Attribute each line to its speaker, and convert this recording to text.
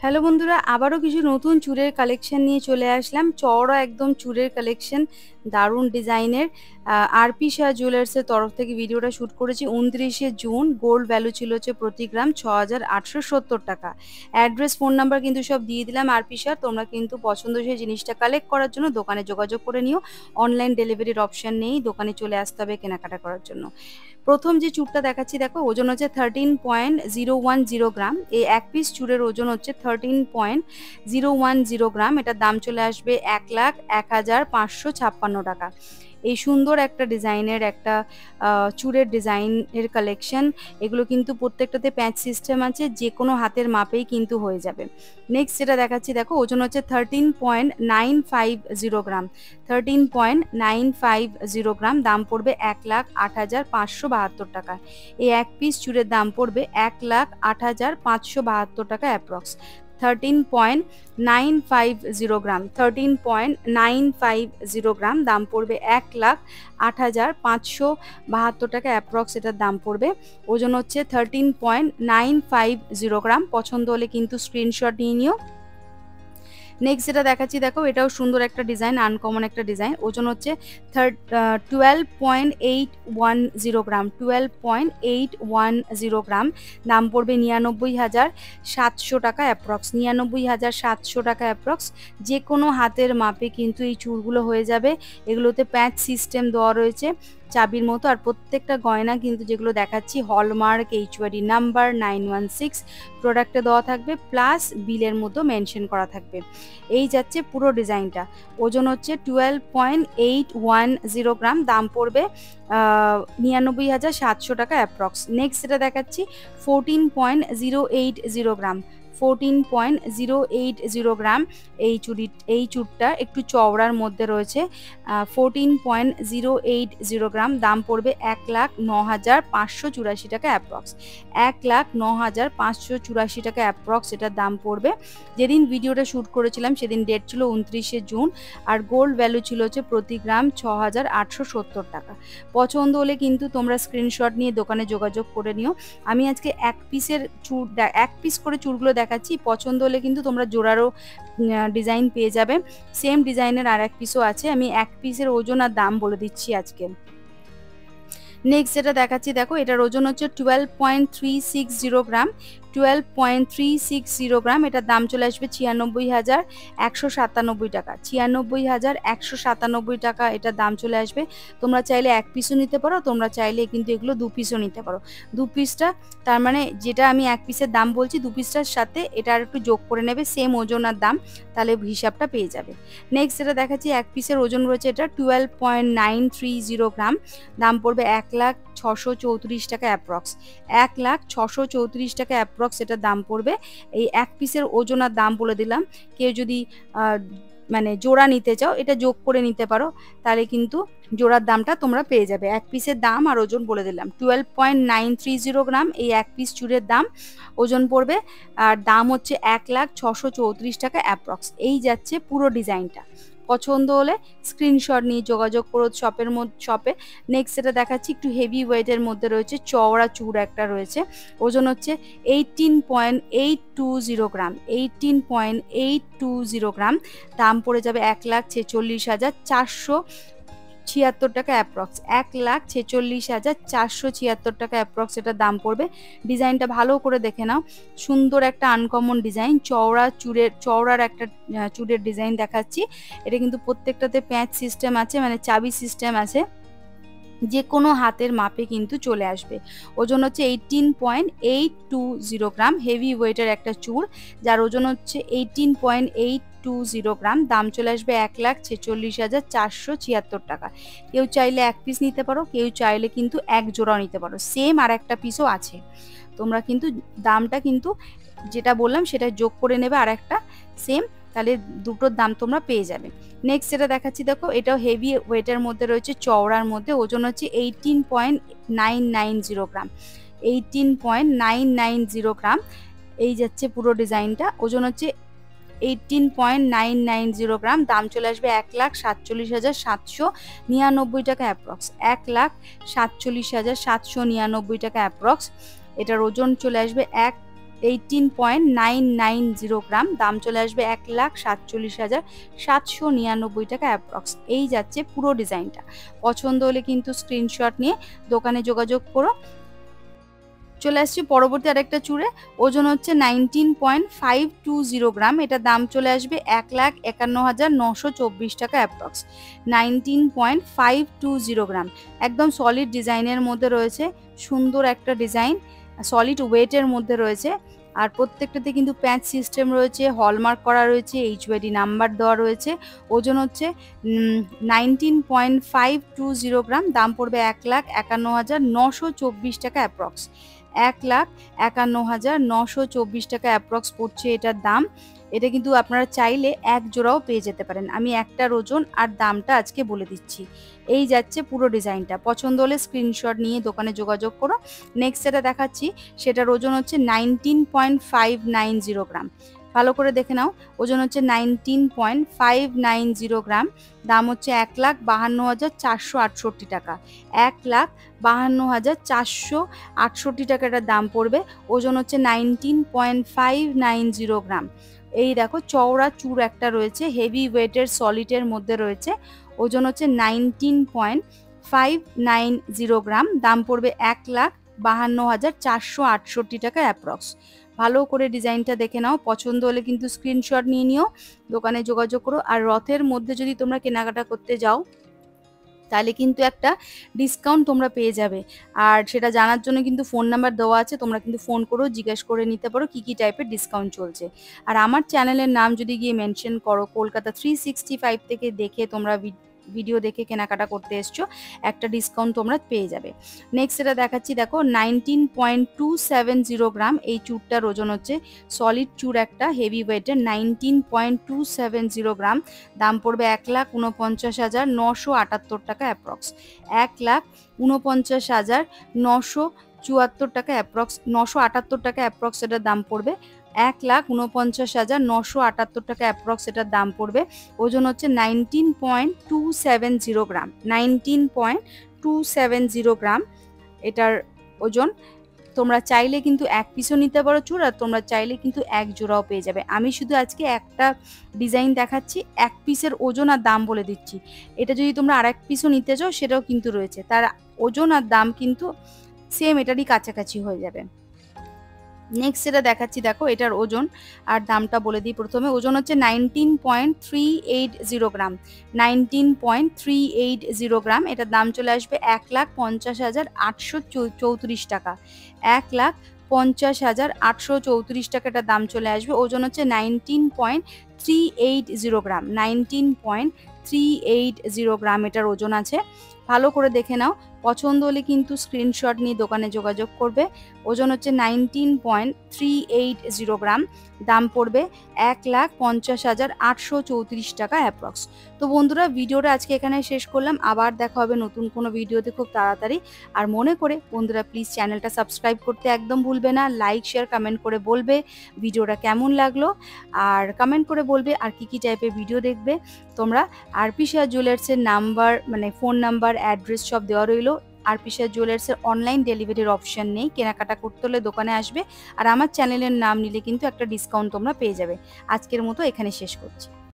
Speaker 1: Hello বন্ধুরা, আবারও কিছু নতুন চুড়ের কালেকশন নিয়ে চলে আসলাম। চওড়া একদম চুড়ের কালেকশন, দারুণ ডিজাইনের। আরপি শাহ জুয়েলার্সের তরফ থেকে ভিডিওটা শ্যুট করেছি 29শে জুন। গোল্ড ভ্যালু ছিল হচ্ছে প্রতি গ্রাম 6,870 টাকা। অ্যাড্রেস, ফোন নাম্বার কিন্তু সব দিয়ে দিলাম আরপি শাহ। তোমরা কিন্তু পছন্দসই জিনিসটা কালেক্ট করার জন্য দোকানে যোগাযোগ করে নিও। অনলাইন ডেলিভারির অপশন নেই, দোকানে চলে আসতে হবে কেনাকাটা করার জন্য। প্রথম যে চূড়টা দেখাচ্ছি দেখো, ওজন হচ্ছে 13.010 গ্রাম। এই এক পিস চূড়ের ওজন হচ্ছে 13.010 গ্রাম। এটার দাম চলে আসবে 1,01,556 টাকা। এই সুন্দর একটা ডিজাইনের একটা চূড়ের ডিজাইনের কালেকশন। এগুলো কিন্তু প্রত্যেকটাতে প্যাচ সিস্টেম আছে, যে কোনো হাতের মাপেই কিন্তু হয়ে যাবে। নেক্সট যেটা দেখাচ্ছি দেখো, ওজন হচ্ছে 13.950 গ্রাম। 13.950 গ্রাম, দাম পড়বে 1,08,572 টাকা। এই এক পিস চুড়ের দাম পড়বে 1,08,572 টাকা অ্যাপ্রক্স। 13.950 গ্রাম, 13.950 গ্রাম, দাম পড়বে 1,08,572 টাকা অ্যাপ্রক্স। এটার দাম পড়বে। ওজন হচ্ছে 13.950 গ্রাম। পছন্দ হলে কিন্তু স্ক্রিনশট নিয়ে নিও। নেক্সট যেটা দেখাচ্ছি দেখো, এটাও সুন্দর একটা ডিজাইন, আনকমন একটা ডিজাইন। ওজন হচ্ছে 12.810 গ্রাম, 12.810 গ্রাম, দাম পড়বে 99,700 টাকা অ্যাপ্রক্স। 99,700 টাকা অ্যাপ্রক্স। যে কোনো হাতের মাপে কিন্তু এই চুড়গুলো হয়ে যাবে। এগুলোতে প্যাচ সিস্টেম দেওয়া রয়েছে চাবির মতো। আর প্রত্যেকটা গয়না কিন্তু যেগুলো দেখাচ্ছি হলমার্ক, এইচওয়াইডি নাম্বার 916 প্রোডাক্টে দেওয়া থাকবে, প্লাস বিলের মতো মেনশন করা থাকবে। এই যাচ্ছে পুরো ডিজাইনটা। ওজন হচ্ছে 12.810 গ্রাম, দাম পড়বে 99,700 টাকা অ্যাপ্রক্স। নেক্সট যেটা দেখাচ্ছি 14.080 গ্রাম। 14.080 গ্রাম। এই চুড়টা একটু চওড়ার মধ্যে রয়েছে। 14.080 গ্রাম, দাম পড়বে 1,09,584 টাকা অ্যাপ্রক্স। 1,09,584 টাকা অ্যাপ্রক্স এটার দাম পড়বে। যেদিন ভিডিওটা শ্যুট করেছিলাম সেদিন ডেট ছিল 29শে জুন। আর গোল্ড ভ্যালু ছিল হচ্ছে প্রতি গ্রাম 6,870 টাকা। পছন্দ হলে কিন্তু তোমরা স্ক্রিনশট নিয়ে দোকানে যোগাযোগ করে নিও। আমি আজকে এক পিস করে চুড়গুলো দেখাচ্ছি। পছন্দ হলে কিন্তু তোমরা জোড়ারও ডিজাইন পেয়ে যাবে। সেম ডিজাইনের আর এক পিসও আছে। আমি এক পিসের ওজন আর দাম বলে দিচ্ছি আজকে। নেক্সট যেটা দেখাচ্ছি দেখো, এটার ওজন হচ্ছে 12.360 গ্রাম। 12.360 গ্রাম, এটার দাম চলে আসবে 96,197 টাকা। 96,197 টাকা এটার দাম চলে আসবে। তোমরা চাইলে এক পিসও নিতে পারো, তোমরা চাইলে কিন্তু এগুলো দু পিসও নিতে পারো। দু পিসটা, তার মানে যেটা আমি এক পিসের দাম বলছি, দু পিসটার সাথে এটা আর একটু যোগ করে নেবে, সেম ওজন আর দাম, তাহলে হিসাবটা পেয়ে যাবে। নেক্সট যেটা দেখাচ্ছি, এক পিসের ওজন রয়েছে এটা 12.930 গ্রাম, দাম পড়বে 1,06,34 টাকা অ্যাপ্রক্স। 1,06,34 টাকা অ্যাপ্রক্স এটার দাম পড়বে। এই এক পিসের ওজন আর দাম বলে দিলাম। কেউ যদি মানে জোড়া নিতে চাও, এটা যোগ করে নিতে পারো, তাহলে কিন্তু জোড়ার দামটা তোমরা পেয়ে যাবে। এক পিসের দাম আর ওজন বলে দিলাম। 12.930 গ্রাম এই এক পিস চুড়ের দাম, ওজন পড়বে, আর দাম হচ্ছে 1,06,34 টাকা অ্যাপ্রক্স। এই যাচ্ছে পুরো ডিজাইনটা। পছন্দ হলে স্ক্রিনশট নিয়ে যোগাযোগ করো শপে। নেক্সট যেটা দেখাচ্ছি একটু হেভি ওয়েটের মধ্যে রয়েছে, চওড়া চূড় একটা রয়েছে। ওজন হচ্ছে 18.820 গ্রাম। 18.820 গ্রাম, দাম পড়ে যাবে 1,46,476 টাকা অ্যাপ্রক্স। 1,46,476 টাকা অ্যাপ্রক্স এটার দাম পড়বে। ডিজাইনটা ভালো করে দেখে নাও, সুন্দর একটা আনকমন ডিজাইন। চওড়ার একটা চুড়ের ডিজাইন দেখাচ্ছি। এটা কিন্তু প্রত্যেকটাতে প্যাচ সিস্টেম আছে, মানে চাবি সিস্টেম আছে, যে কোনো হাতের মাপে কিন্তু চলে আসবে। ওজন হচ্ছে 18.820 গ্রাম। হেভি ওয়েটের একটা চূড়, যার ওজন হচ্ছে 18.820 গ্রাম, দাম চলে আসবে 1,46,476 টাকা। কেউ চাইলে এক পিস নিতে পারো, কেউ চাইলে কিন্তু এক জোড়াও নিতে পারো। সেম আর একটা পিসও আছে। তোমরা কিন্তু দামটা কিন্তু যেটা বললাম সেটা যোগ করে নেবে আর একটা সেম, তাহলে দুটোর দাম তোমরা পেয়ে যাবে। নেক্সট যেটা দেখাচ্ছি দেখো, এটাও হেভি ওয়েটের মধ্যে রয়েছে, চওড়ার মধ্যে। ওজন হচ্ছে 18.990 গ্রাম। 18.990 গ্রাম। এই যাচ্ছে পুরো ডিজাইনটা। ওজন হচ্ছে 18.990 গ্রাম, দাম চলে আসবে 1,47,799 টাকা অ্যাপ্রক্স। 1,47,799 টাকা অ্যাপ্রক্স। এটার ওজন চলে আসবে 18.990 গ্রাম, দাম চলে আসবে 1,47,799 টাকা অ্যাপ্রক্স। এই যাচ্ছে পুরো ডিজাইনটা। পছন্দ হলে কিন্তু স্ক্রিনশট নিয়ে দোকানে যোগাযোগ করো। চলে আসছি পরবর্তী আরেকটা চূড়ে, ওজন হচ্ছে 19.520 গ্রাম, এটা দাম চলে আসবে 1,51,924 টাকা অ্যাপ্রক্স। 19.520 গ্রাম, একদম সলিড ডিজাইনের মধ্যে রয়েছে, সুন্দর একটা ডিজাইন, সলিড ওয়েটের মধ্যে রয়েছে। আর প্রত্যেকটাতে কিন্তু প্যাচ সিস্টেম রয়েছে, হলমার্ক করা রয়েছে, এইচওআইডি নাম্বার দেওয়া রয়েছে। ওজন হচ্ছে 19.520 গ্রাম, দাম পড়বে 1,51,924 টাকা অ্যাপ্রক্স। 1,51,924 টাকা অ্যাপ্রক্স পড়ছে এটার দাম। এটা কিন্তু আপনারা চাইলে এক জোড়াও পেয়ে যেতে পারেন। আমি একটার ওজন আর দামটা আজকে বলে দিচ্ছি। এই যাচ্ছে পুরো ডিজাইনটা। পছন্দ হলে স্ক্রিনশট নিয়ে দোকানে যোগাযোগ করো। নেক্সট যেটা দেখাচ্ছি সেটার ওজন হচ্ছে 19.590 গ্রাম। ভালো করে দেখে নাও, ওজন হচ্ছে 19.590 গ্রাম, দাম হচ্ছে 1,52,468 টাকা। 1,52,468 টাকা এটার দাম পড়বে। ওজন হচ্ছে 19.590 গ্রাম। এই দেখো চওড়া চূড় একটা রয়েছে, হেভি ওয়েটের সলিডের মধ্যে রয়েছে। ওজন হচ্ছে 19.590 গ্রাম, দাম পড়বে 1,52,468 টাকা অ্যাপ্রক্স। ভালো করে ডিজাইনটা দেখে নাও, পছন্দ হলে কিন্তু স্ক্রিনশট নিয়ে নিও, দোকানে যোগাযোগ করো। আর রথের মধ্যে যদি তোমরা কেনাকাটা করতে যাও তাহলে কিন্তু একটা ডিসকাউন্ট তোমরা পেয়ে যাবে। আর সেটা জানার জন্য কিন্তু ফোন নাম্বার দেওয়া আছে, তোমরা কিন্তু ফোন করেও জিজ্ঞেস করে নিতে পারো কী কী টাইপের ডিসকাউন্ট চলছে। আর আমার চ্যানেলের নাম যদি গিয়ে মেনশন করো কলকাতা 365 থেকে দেখে তোমরা ভিডিও দেখে কেনাকাটা করতে এসছো, একটা ডিসকাউন্ট তোমরা পেয়ে যাবে। নেক্সট এটা দেখাচ্ছি, দেখো 19.270 গ্রাম, এই চূড়টার ওজন হচ্ছে, সলিড চূড় একটা হেভি ওয়েটের, 19.270 গ্রাম, দাম পড়বে 1,49,978 টাকা অ্যাপ্রক্স। 1,49,974 টাকা অ্যাপ্রক্স, 978 টাকা অ্যাপ্রক্স এটার দাম পড়বে। 1,49,978 টাকা অ্যাপ্রক্স এটার দাম পড়বে। ওজন হচ্ছে 19.270 গ্রাম, 19.270 গ্রাম এটার ওজন। তোমরা চাইলে কিন্তু এক পিসও নিতে পারো চূড়, আর তোমরা চাইলে কিন্তু এক জোড়াও পেয়ে যাবে। আমি শুধু আজকে একটা ডিজাইন দেখাচ্ছি, এক পিসের ওজন আর দাম বলে দিচ্ছি। এটা যদি তোমরা আর এক পিসও নিতে চাও সেটাও কিন্তু রয়েছে, তার ওজন আর দাম কিন্তু সেম, এটারই কাছাকাছি হয়ে যাবে। নেক্সট যেটা দেখাচ্ছি, দেখো এটার ওজন আর দামটা বলে দিই প্রথমে। ওজন হচ্ছে 19.380 গ্রাম, 19.380 গ্রাম, এটার দাম চলে আসবে 1,50,834 টাকা। 1,50,834 টাকা এটার দাম চলে আসবে। ওজন হচ্ছে 19.380 গ্রাম, 19.380 গ্রাম এটার ওজন আছে। ভালো করে দেখে নাও, পছন্দ হলে কিন্তু স্ক্রিনশট নিয়ে দোকানে যোগাযোগ করবে। ওজন হচ্ছে 19.380 গ্রাম, দাম পড়বে 1,50,834 টাকা অ্যাপ্রক্স। তো বন্ধুরা, ভিডিওটা আজকে এখানে শেষ করলাম, আবার দেখা হবে নতুন কোনো ভিডিওতে খুব তাড়াতাড়ি। আর মনে করে বন্ধুরা প্লিজ চ্যানেলটা সাবস্ক্রাইব করতে একদম ভুলবে না, লাইক শেয়ার কমেন্ট করে বলবে ভিডিওটা কেমন লাগলো, আর কমেন্ট করে বলবে আর কি কি টাইপের ভিডিও দেখবে তোমরা। আরপি শেয়ার জুয়েলার্সের নাম্বার, মানে ফোন নাম্বার, অ্যাড্রেস সব দেওয়া রইলো। আরপি শেয়ার জুয়েলার্সের অনলাইন ডেলিভারির অপশন নেই, কেনাকাটা করতে হলে দোকানে আসবে। আর আমার চ্যানেলের নাম নিলে কিন্তু একটা ডিসকাউন্ট তোমরা পেয়ে যাবে। আজকের মতো এখানে শেষ করছি।